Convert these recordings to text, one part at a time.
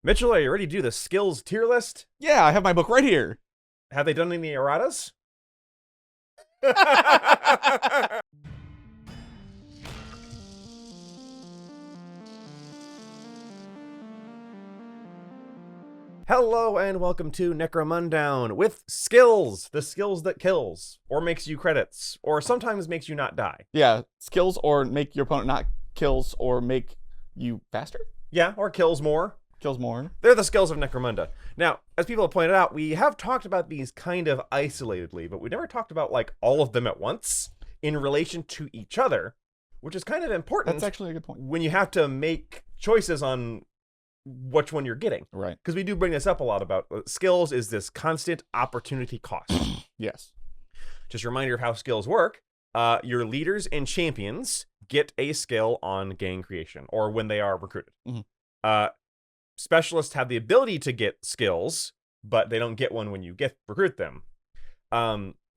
Mitchell, are you ready to do the skills tier list? Yeah, I have my book right here. Have they done any erratas? Hello and welcome to Necromundown with skills, the skills that kills, or makes you credits, or sometimes makes you not die. Yeah, skills or make your opponent not kills or make you faster? Yeah, or kills more. Kills more. They're the skills of Necromunda. Now, as people have pointed out, we have talked about these kind of isolatedly, but we never talked about like all of them at once in relation to each other, which is kind of important. That's actually a good point. When you have to make choices on which one you're getting. Right. Because we do bring this up a lot about skills is this constant opportunity cost. Yes. Just a reminder of how skills work. Your leaders and champions get a skill on gang creation or when they are recruited. Mm-hmm. Specialists have the ability to get skills, but they don't get one when you recruit them.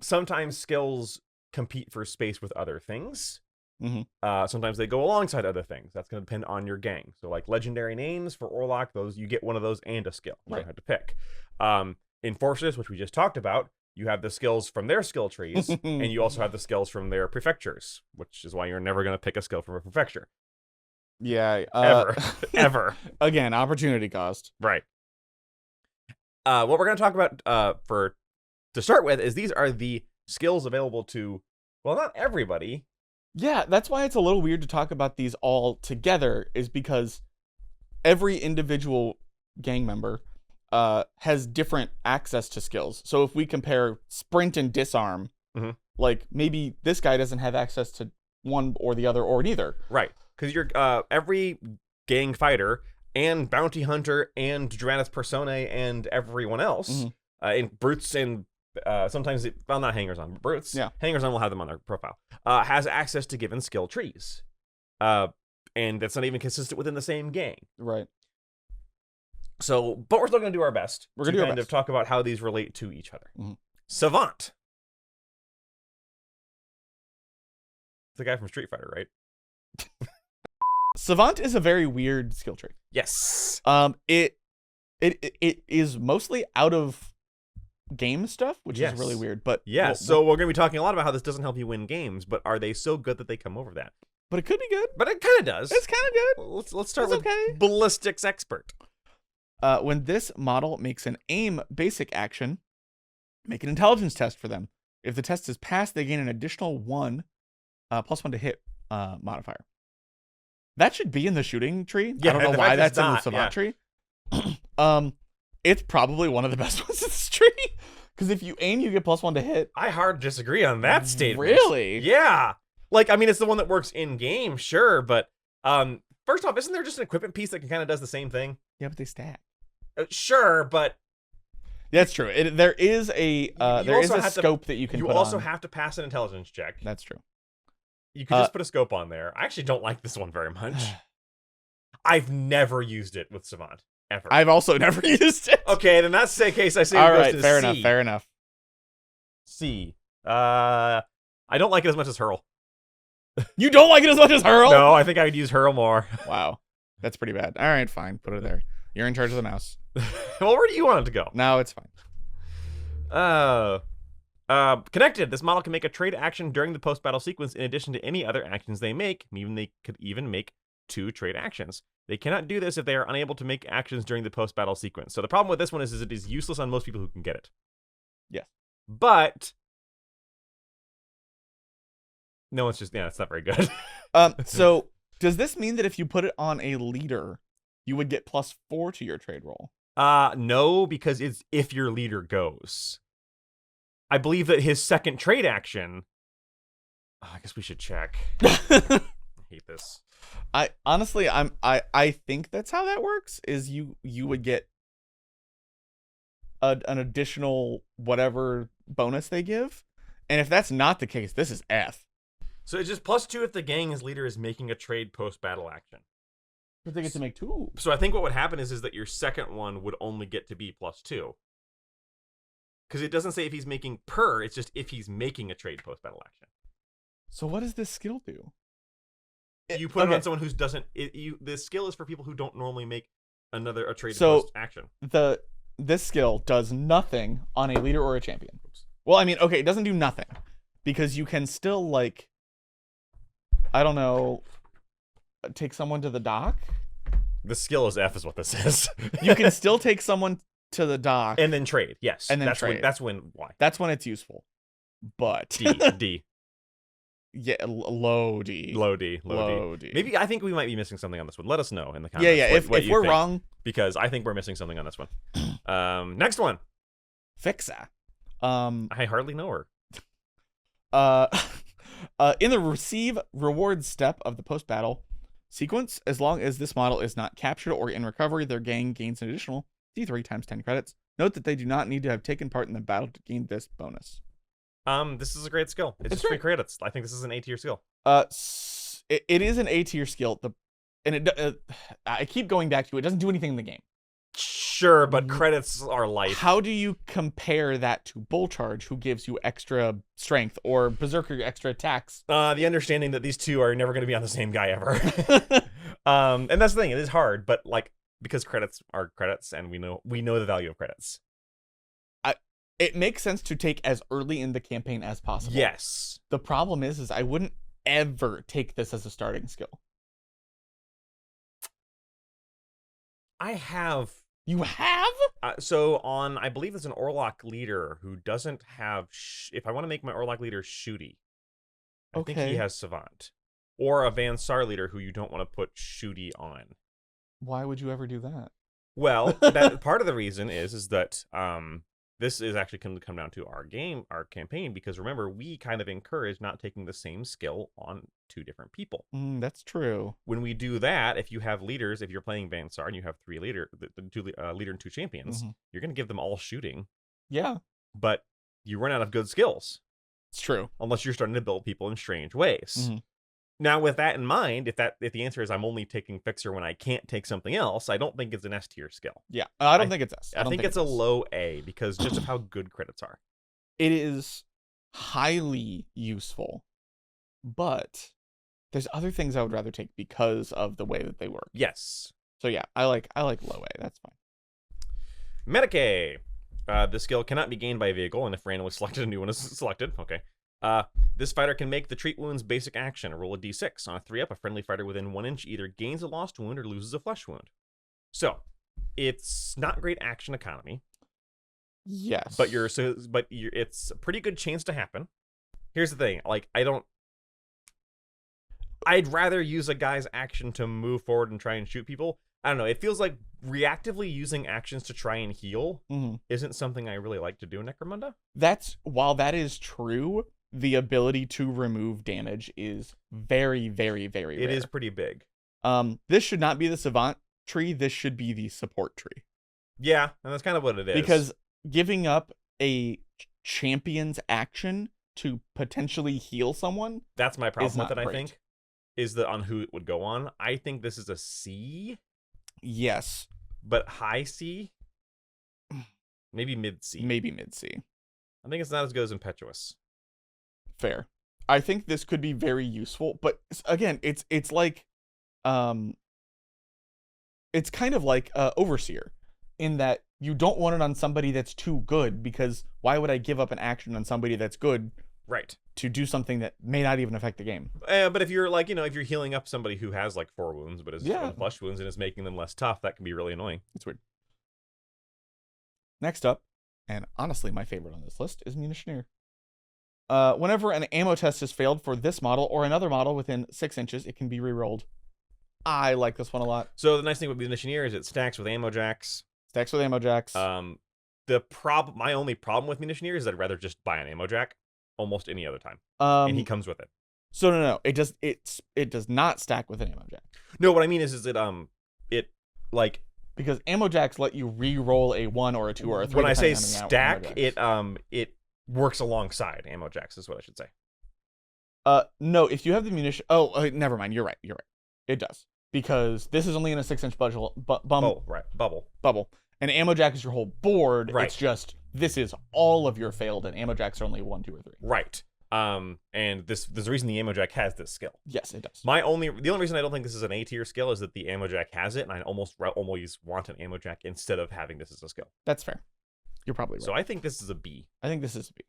Sometimes skills compete for space with other things. Mm-hmm. Sometimes they go alongside other things. That's going to depend on your gang. So like legendary names for Orlok, those you get one of those and a skill. You Right. don't have to pick. Enforcers, which we just talked about, you have the skills from their skill trees, and you also have the skills from their prefectures, which is why you're never going to pick a skill from a prefecture. Yeah. Ever. Again, opportunity cost. Right. What we're going to talk about to start with is these are the skills available to, well, not everybody. Yeah, that's why it's a little weird to talk about these all together, is because every individual gang member has different access to skills. So if we compare sprint and disarm, mm-hmm. like maybe this guy doesn't have access to one or the other or neither. Right. Because you're every gang fighter and bounty hunter and Dranath Personae and everyone else, Mm-hmm. and brutes and sometimes, well, not hangers on, but brutes. Yeah. Hangers on will have them on their profile. Has access to given skill trees. And that's not even consistent within the same gang. Right. So, but we're still going to do our best. We're going to kind of talk about how these relate to each other. Mm-hmm. Savant. The guy from Street Fighter, right? Savant is a very weird skill tree. Yes. It is mostly out of game stuff, which Yes. is really weird. But Yeah, well, so we're going to be talking a lot about how this doesn't help you win games, but are they so good that they come over that? but it could be good. But it kind of does. It's kind of good. Let's start It's with okay. Ballistics Expert. When this model makes an aim basic action, make an intelligence test for them. If the test is passed, they gain an additional +1 to hit modifier. That should be in the shooting tree. Yeah, I don't the know why fact that's it's in the not, Savant tree. It's probably one of the best ones in this tree. Because if you aim, you get +1 to hit. I hard disagree on that statement. Really? Yeah. Like, I mean, it's the one that works in game, sure, but first off, isn't there just an equipment piece that kind of does the same thing? Yeah, but they stack. Sure, but That's true. There is a scope that you can. You put also on. have to pass an intelligence check. That's true. You could just put a scope on there. I actually don't like this one very much. I've never used it with Savant ever. I've also never used it. Okay, then that's the case. I say All it goes right, to fair C. enough. Fair enough. C. I don't like it as much as Hurl. You don't like it as much as Hurl? No, I think I would use Hurl more. Wow, that's pretty bad. All right, fine. Put it there. You're in charge of the mouse. Well, where do you want it to go? No, it's fine. Connected. This model can make a trade action during the post-battle sequence in addition to any other actions they make. They could even make 2 trade actions. They cannot do this if they are unable to make actions during the post-battle sequence. So the problem with this one is it is useless on most people who can get it. Yes. But no, it's not very good. So does this mean that if you put it on a leader, you would get +4 to your trade roll? No, because it's if your leader goes. I believe that his second trade action. I guess we should check. I hate this. I honestly, I think that's how that works. Is you would get an additional whatever bonus they give, and if that's not the case, this is F. So it's just +2 if the gang's leader is making a trade post-battle action. But they get to make 2. So I think what would happen is that your second one would only get to be +2. Because it doesn't say if he's making per, it's just if he's making a trade post-battle action. So what does this skill do? You put it on someone who doesn't. This skill is for people who don't normally make a trade So- post action. This skill does nothing on a leader or a champion. Well, I mean, okay, it doesn't do nothing because you can still like, I don't know, take someone to the dock. The skill is F, is what this is. You can still take someone to the dock and then trade. Yes, And then that's trade. When, that's when why That's when it's useful. But D yeah, low D. low D. Maybe I think we might be missing something on this one. Let us know in the comments. Yeah. If you we're think, wrong, because I think we're missing something on this one. Next one. Fixa. I hardly know her. In the receive reward step of the post battle sequence, as long as this model is not captured or in recovery, their gang gains an additional D3 times 10 credits. Note that they do not need to have taken part in the battle to gain this bonus. This is a great skill. It's just great. 3 credits. I think this is an A tier skill. It is an A tier skill. I keep going back to it. It doesn't do anything in the game. Sure, but credits are life. How do you compare that to Bull Charge, who gives you extra strength, or Berserker extra attacks? The understanding that these two are never going to be on the same guy ever. And that's the thing. It is hard, but like because credits are credits, and we know the value of credits. It makes sense to take as early in the campaign as possible. Yes. The problem is I wouldn't ever take this as a starting skill. I have. You have? So on, I believe there's an Orlock leader who doesn't have. If I want to make my Orlock leader shooty, I think he has Savant, or a Van Sar leader who you don't want to put shooty on. Why would you ever do that? Well, that part of the reason is that this is actually going to come down to our campaign, because remember, we kind of encourage not taking the same skill on 2 different people. That's true. When we do that, if you have leaders, if you're playing Van Sar and you have 3 leader and 2 champions, you're going to give them all shooting. Yeah. But you run out of good skills. It's true. Unless you're starting to build people in strange ways. Now, with that in mind, if the answer is I'm only taking Fixer when I can't take something else, I don't think it's an S tier skill. Yeah, I don't think it's S. I think it's a low A because just of how good credits are. It is highly useful, but there's other things I would rather take because of the way that they work. Yes. So yeah, I like low A. That's fine. Medicae. The skill cannot be gained by a vehicle, and if randomly selected, a new one is selected. Okay. This fighter can make the treat wounds basic action. Roll a d6. On a 3-up, a friendly fighter within 1 inch either gains a lost wound or loses a flesh wound. So, it's not great action economy. Yes. But it's a pretty good chance to happen. Here's the thing. Like, I'd rather use a guy's action to move forward and try and shoot people. I don't know. It feels like reactively using actions to try and heal isn't something I really like to do in Necromunda. While that is true, the ability to remove damage is very, very, very rare. It is pretty big. This should not be the Savant tree. This should be the support tree. Yeah, and that's kind of what it is. Because giving up a champion's action to potentially heal someone, that's my problem with it, great. I think, is on who it would go on. I think this is a C. Yes. But high C? Maybe mid C. Maybe mid C. I think it's not as good as Impetuous. Fair. I think this could be very useful, but again, it's like it's kind of like Overseer, in that you don't want it on somebody that's too good, because why would I give up an action on somebody that's good? Right. To do something that may not even affect the game. But if you're like, if you're healing up somebody who has like 4 wounds, but is flesh wounds and is making them less tough, that can be really annoying. It's weird. Next up, and honestly my favorite on this list, is Munitioneer. Whenever an ammo test has failed for this model or another model within 6 inches, it can be re-rolled. I like this one a lot. So the nice thing with Munitioneer is it stacks with ammo jacks. Stacks with ammo jacks. My only problem with Munitioneer is I'd rather just buy an ammo jack almost any other time. And he comes with it. So no. It does not stack with an ammo jack. No, what I mean is it like, because ammo jacks let you re-roll a 1 or a 2 or a 3. When I say stack, it works alongside ammo jacks is what I should say. No, if you have the munition. Oh, never mind. You're right. It does, because this is only in a 6-inch bubble. And ammo jack is your whole board. Right. It's just this is all of your failed, and ammo jacks are only 1, 2, or 3. Right. And there's a reason the ammo jack has this skill. Yes, it does. The only reason I don't think this is an A tier skill is that the ammo jack has it, and I almost want an ammo jack instead of having this as a skill. That's fair. You're probably right. So I think this is a B. I think this is a B.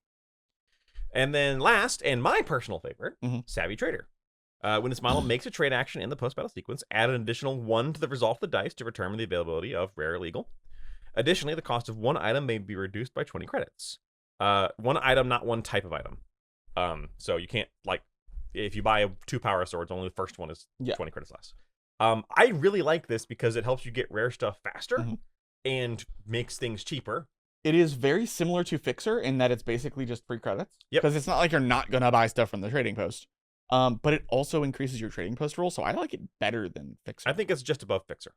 And then last, and my personal favorite, Savvy Trader. When this model makes a trade action in the post-battle sequence, add an additional 1 to the result of the dice to determine the availability of rare or legal. Additionally, the cost of one item may be reduced by 20 credits. One item, not one type of item. So you can't, like, if you buy 2 power swords, only the first one is 20 credits less. I really like this because it helps you get rare stuff faster and makes things cheaper. It is very similar to Fixer in that it's basically just 3 credits. Yep. Because it's not like you're not going to buy stuff from the trading post. But it also increases your trading post roll, so I like it better than Fixer. I think it's just above Fixer.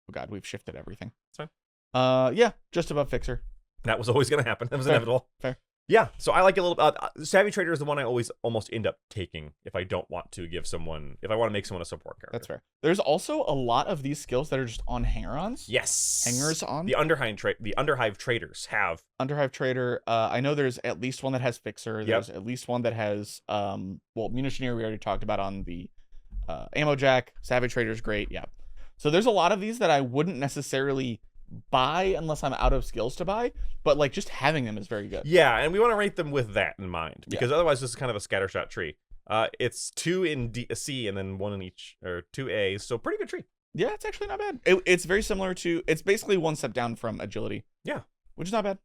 Oh god, we've shifted everything. That's fine. Yeah, just above Fixer. That was always going to happen. That was inevitable. Fair. Yeah, so I like it a little. Savvy Trader is the one I always almost end up taking if I don't want to give someone, if I want to make someone a support character. That's fair. There's also a lot of these skills that are just on hanger-ons. Yes. Hangers on. The Underhive traders have. Underhive Trader. I know there's at least one that has Fixer. There's at least one that has Munitioneer we already talked about on the Ammo Jack. Savvy Trader's great. Yeah. So there's a lot of these that I wouldn't necessarily buy unless I'm out of skills to buy, but like just having them is very good. Yeah, and we want to rate them with that in mind because otherwise this is kind of a scattershot tree. It's 2 in C and then 1 in each, or 2 A's, so pretty good tree. Yeah, it's actually not bad. It's very similar to, it's basically 1 step down from agility. Yeah, which is not bad.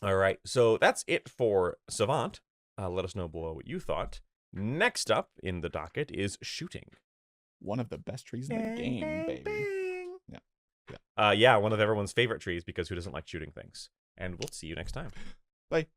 All right, so that's it for Savant. Let us know below what you thought. Next up in the docket is shooting. One of the best trees in the game, baby. Yeah, one of everyone's favorite trees because who doesn't like shooting things? And we'll see you next time. Bye.